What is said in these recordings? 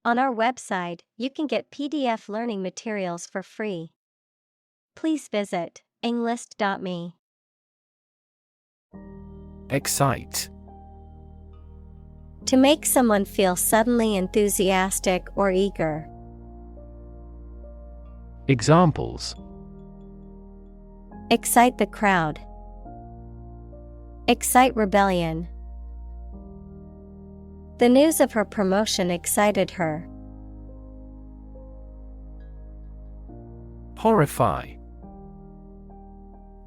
On our website, you can get PDF learning materials for free. Please visit englist.me. Excite. To make someone feel suddenly enthusiastic or eager. Examples: Excite the crowd. Excite rebellion. The news of her promotion excited her. Horrify.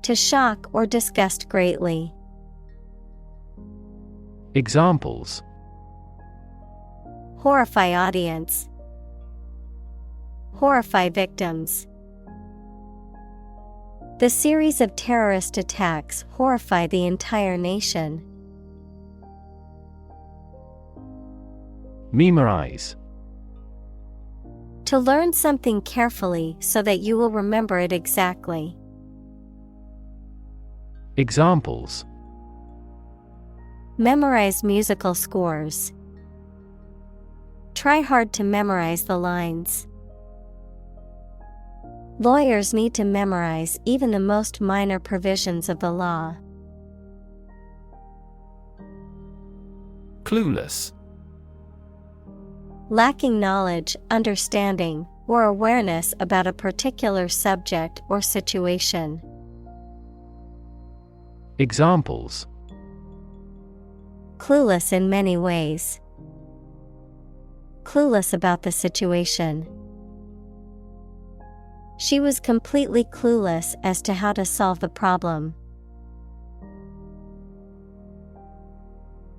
To shock or disgust greatly. Examples: Horrify audience. Horrify victims. The series of terrorist attacks horrify the entire nation. Memorize. To learn something carefully so that you will remember it exactly. Examples: Memorize musical scores. Try hard to memorize the lines. Lawyers need to memorize even the most minor provisions of the law. Clueless. Lacking knowledge, understanding, or awareness about a particular subject or situation. Examples: Clueless in many ways. Clueless about the situation. She was completely clueless as to how to solve the problem.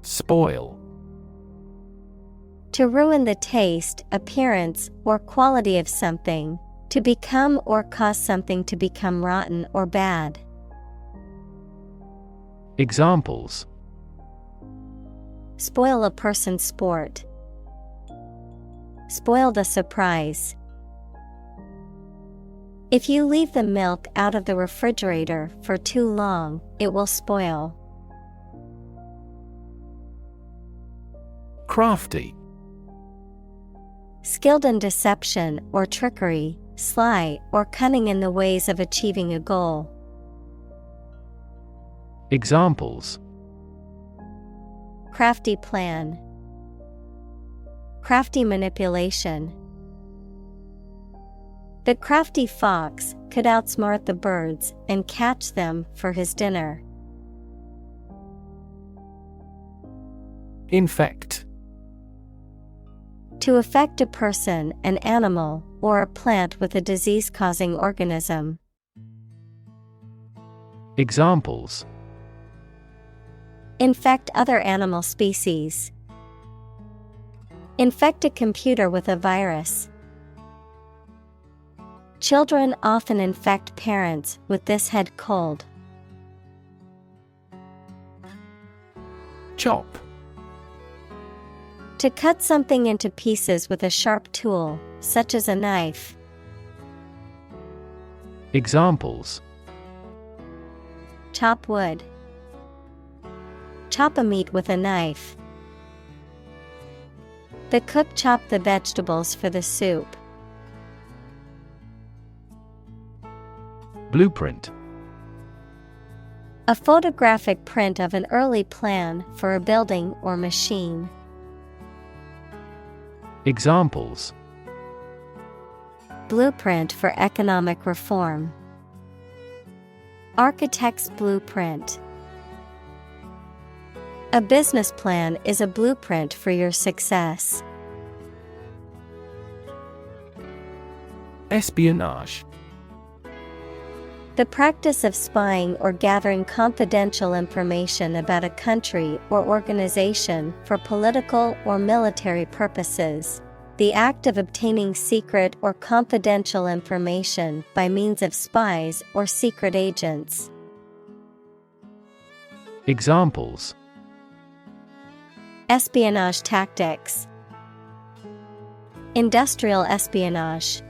Spoil. To ruin the taste, appearance, or quality of something. To become or cause something to become rotten or bad. Examples: Spoil a person's sport. Spoil the surprise. If you leave the milk out of the refrigerator for too long, it will spoil. Crafty. Skilled in deception or trickery, sly or cunning in the ways of achieving a goal. Examples: Crafty plan. Crafty manipulation. The crafty fox could outsmart the birds and catch them for his dinner. Infect. To affect a person, an animal, or a plant with a disease-causing organism. Examples: Infect other animal species. Infect a computer with a virus. Children often infect parents with this head cold. Chop. To cut something into pieces with a sharp tool, such as a knife. Examples: Chop wood. Chop a meat with a knife. The cook chopped the vegetables for the soup. Blueprint. A photographic print of an early plan for a building or machine. Examples: Blueprint for economic reform. Architect's blueprint. A business plan is a blueprint for your success. Espionage. The practice of spying or gathering confidential information about a country or organization for political or military purposes. The act of obtaining secret or confidential information by means of spies or secret agents. Examples: Espionage tactics. Industrial espionage.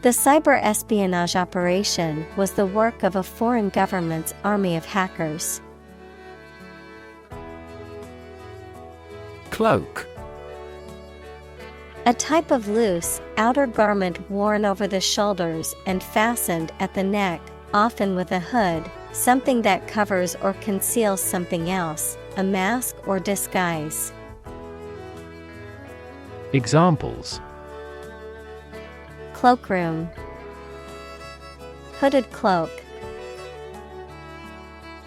The cyber espionage operation was the work of a foreign government's army of hackers. Cloak. A type of loose, outer garment worn over the shoulders and fastened at the neck, often with a hood, something that covers or conceals something else, a mask or disguise. Examples: Cloakroom, hooded cloak.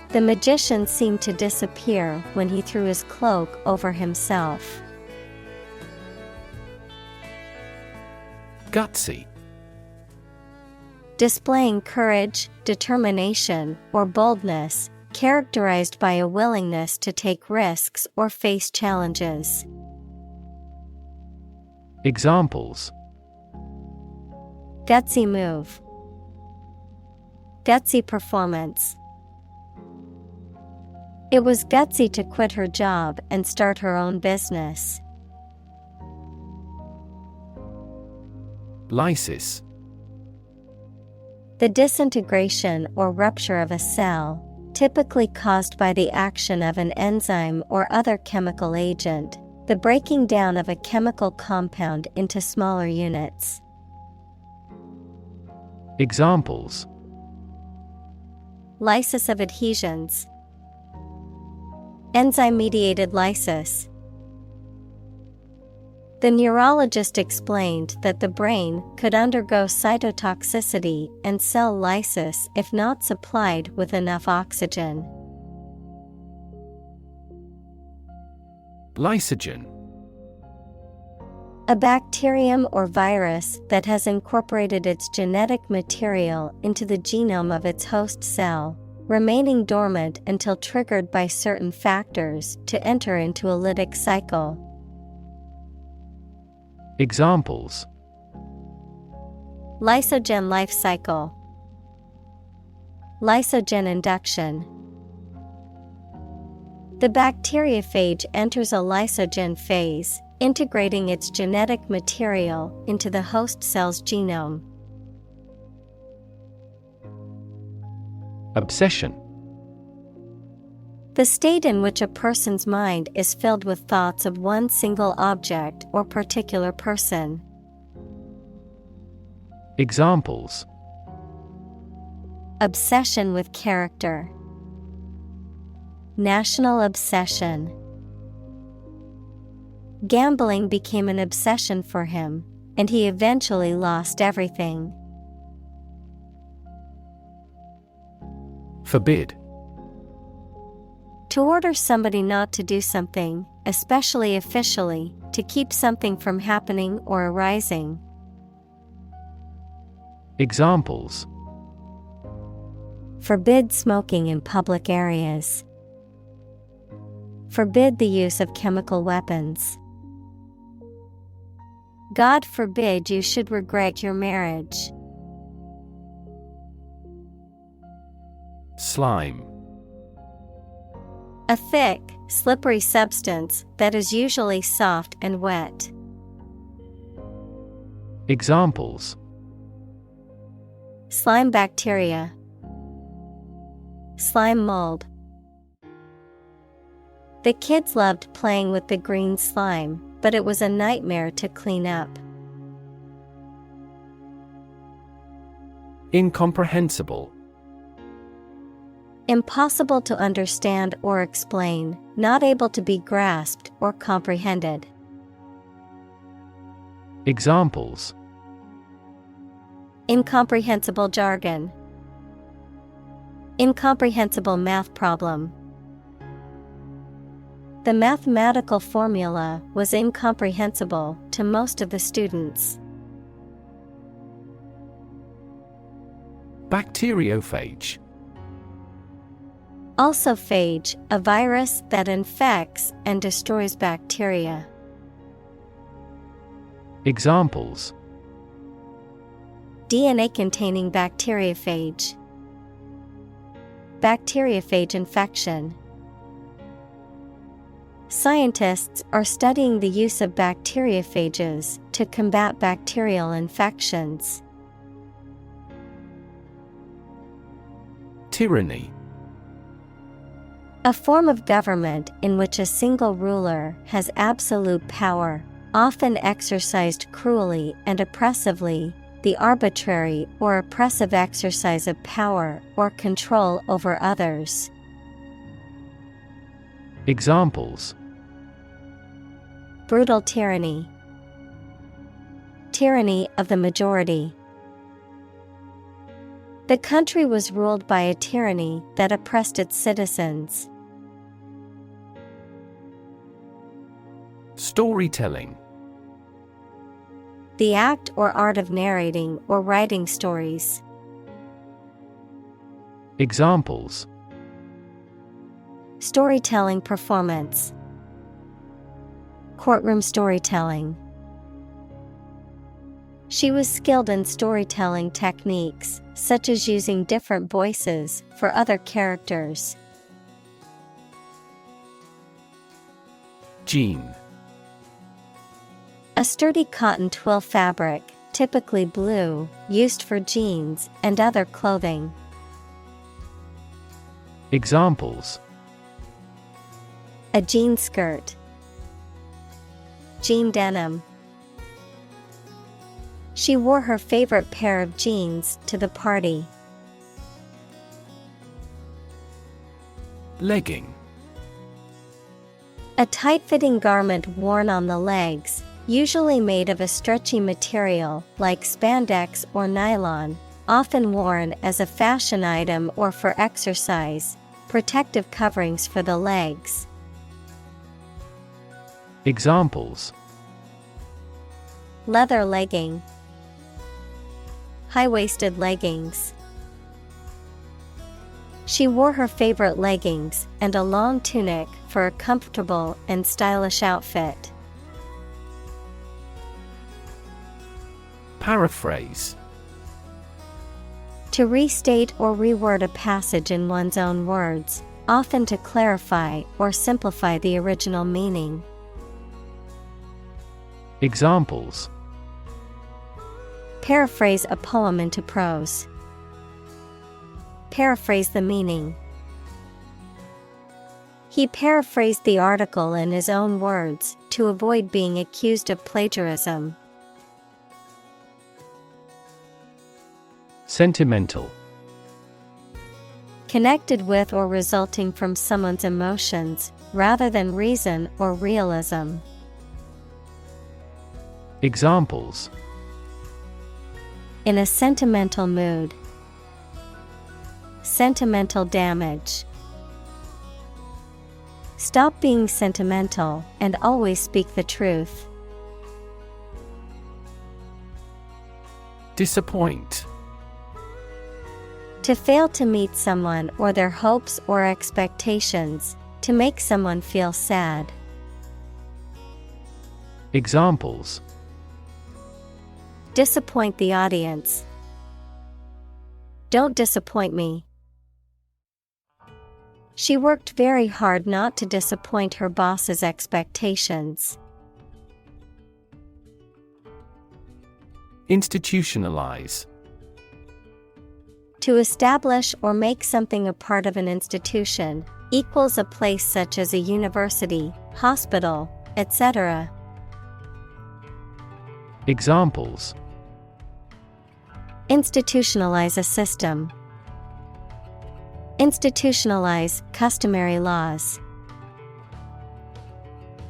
The magician seemed to disappear when he threw his cloak over himself. Gutsy. Displaying courage, determination, or boldness, characterized by a willingness to take risks or face challenges. Examples: Gutsy move, gutsy performance. It was gutsy to quit her job and start her own business. Lysis. The disintegration or rupture of a cell, typically caused by the action of an enzyme or other chemical agent, the breaking down of a chemical compound into smaller units. Examples: Lysis of adhesions, enzyme-mediated lysis. The neurologist explained that the brain could undergo cytotoxicity and cell lysis if not supplied with enough oxygen. Lysogen. A bacterium or virus that has incorporated its genetic material into the genome of its host cell, remaining dormant until triggered by certain factors to enter into a lytic cycle. Examples: Lysogen life cycle, lysogen induction. The bacteriophage enters a lysogen phase, integrating its genetic material into the host cell's genome. Obsession. The state in which a person's mind is filled with thoughts of one single object or particular person. Examples: Obsession with character, national obsession. Gambling became an obsession for him, and he eventually lost everything. Forbid. To order somebody not to do something, especially officially, to keep something from happening or arising. Examples: Forbid smoking in public areas. Forbid the use of chemical weapons. God forbid you should regret your marriage. Slime. A thick, slippery substance that is usually soft and wet. Examples: Slime bacteria, slime mold. The kids loved playing with the green slime, but it was a nightmare to clean up. Incomprehensible. Impossible to understand or explain, not able to be grasped or comprehended. Examples: Incomprehensible jargon, incomprehensible math problem. The mathematical formula was incomprehensible to most of the students. Bacteriophage. Also phage, a virus that infects and destroys bacteria. Examples: DNA-containing bacteriophage, bacteriophage infection. Scientists are studying the use of bacteriophages to combat bacterial infections. Tyranny. A form of government in which a single ruler has absolute power, often exercised cruelly and oppressively, the arbitrary or oppressive exercise of power or control over others. Examples: Brutal tyranny. Tyranny of the majority. The country was ruled by a tyranny that oppressed its citizens. Storytelling. The act or art of narrating or writing stories. Examples: Storytelling performance. Courtroom storytelling. She was skilled in storytelling techniques, such as using different voices for other characters. Jean. A sturdy cotton twill fabric, typically blue, used for jeans and other clothing. Examples: A jean skirt. Jean denim. She wore her favorite pair of jeans to the party. Legging. A tight-fitting garment worn on the legs, usually made of a stretchy material like spandex or nylon, often worn as a fashion item or for exercise, protective coverings for the legs. Examples: Leather legging. High-waisted leggings. She wore her favorite leggings and a long tunic for a comfortable and stylish outfit. Paraphrase. To restate or reword a passage in one's own words, often to clarify or simplify the original meaning. Examples: Paraphrase a poem into prose. Paraphrase the meaning. He paraphrased the article in his own words to avoid being accused of plagiarism. Sentimental. Connected with or resulting from someone's emotions, rather than reason or realism. Examples: In a sentimental mood. Sentimental damage. Stop being sentimental and always speak the truth. Disappoint. To fail to meet someone or their hopes or expectations, to make someone feel sad. Examples: Disappoint the audience. Don't disappoint me. She worked very hard not to disappoint her boss's expectations. Institutionalize. To establish or make something a part of an institution, equals a place such as a university, hospital, etc. Examples: Institutionalize a system. Institutionalize customary laws.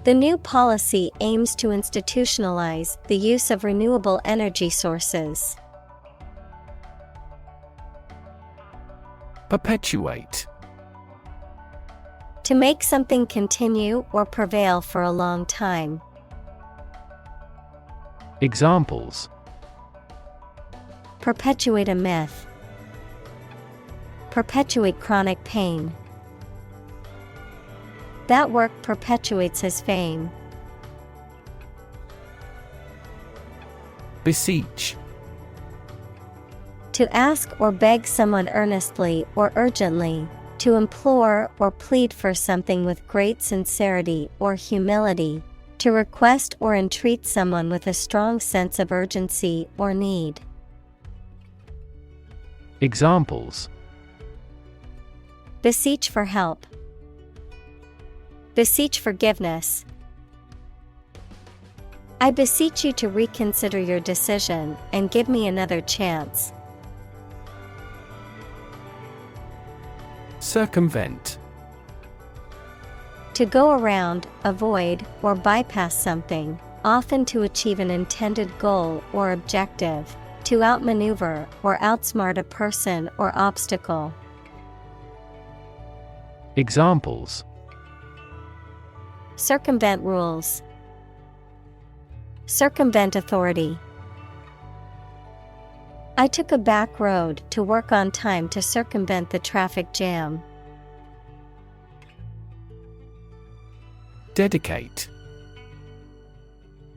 The new policy aims to institutionalize the use of renewable energy sources. Perpetuate. To make something continue or prevail for a long time. Examples: Perpetuate a myth. Perpetuate chronic pain. That work perpetuates his fame. Beseech. To ask or beg someone earnestly or urgently, to implore or plead for something with great sincerity or humility, to request or entreat someone with a strong sense of urgency or need. Examples: Beseech for help. Beseech forgiveness. I beseech you to reconsider your decision and give me another chance. Circumvent. To go around, avoid, or bypass something, often to achieve an intended goal or objective, to outmaneuver or outsmart a person or obstacle. Examples: Circumvent rules. Circumvent authority. I took a back road to work on time to circumvent the traffic jam. Dedicate.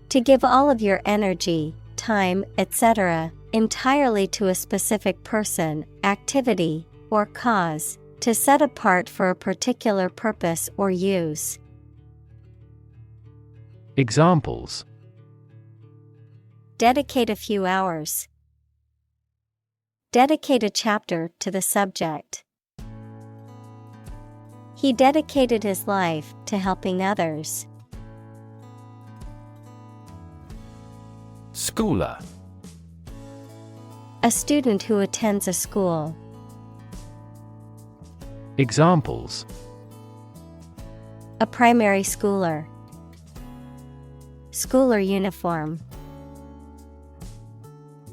To give all of your energy, time, etc., entirely to a specific person, activity, or cause, to set apart for a particular purpose or use. Examples: Dedicate a few hours. Dedicate a chapter to the subject. He dedicated his life to helping others. Schooler. A student who attends a school. Examples: A primary schooler. Schooler uniform.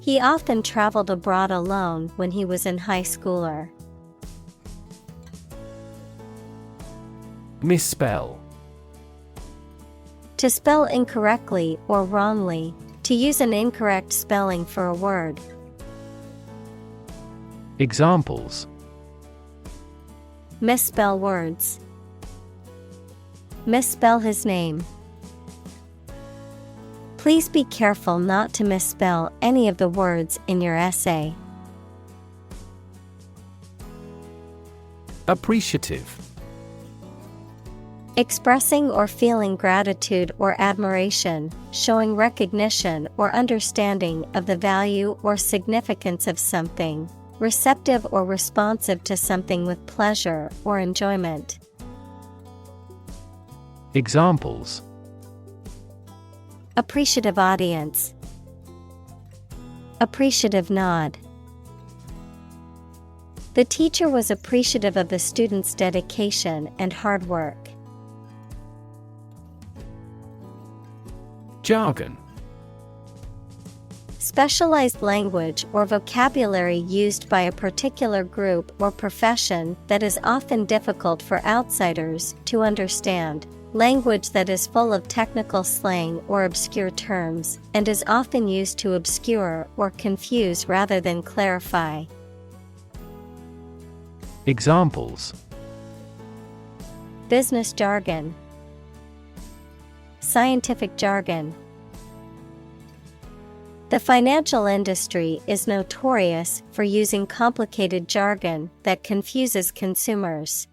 He often traveled abroad alone when he was in high schooler. Misspell. To spell incorrectly or wrongly, to use an incorrect spelling for a word. Examples: Misspell words. Misspell his name. Please be careful not to misspell any of the words in your essay. Appreciative. Expressing or feeling gratitude or admiration, showing recognition or understanding of the value or significance of something, receptive or responsive to something with pleasure or enjoyment. Examples: Appreciative audience. Appreciative nod. The teacher was appreciative of the student's dedication and hard work. Jargon. Specialized language or vocabulary used by a particular group or profession that is often difficult for outsiders to understand. Language that is full of technical slang or obscure terms, and is often used to obscure or confuse rather than clarify. Examples: Business jargon. Scientific jargon. The financial industry is notorious for using complicated jargon that confuses consumers.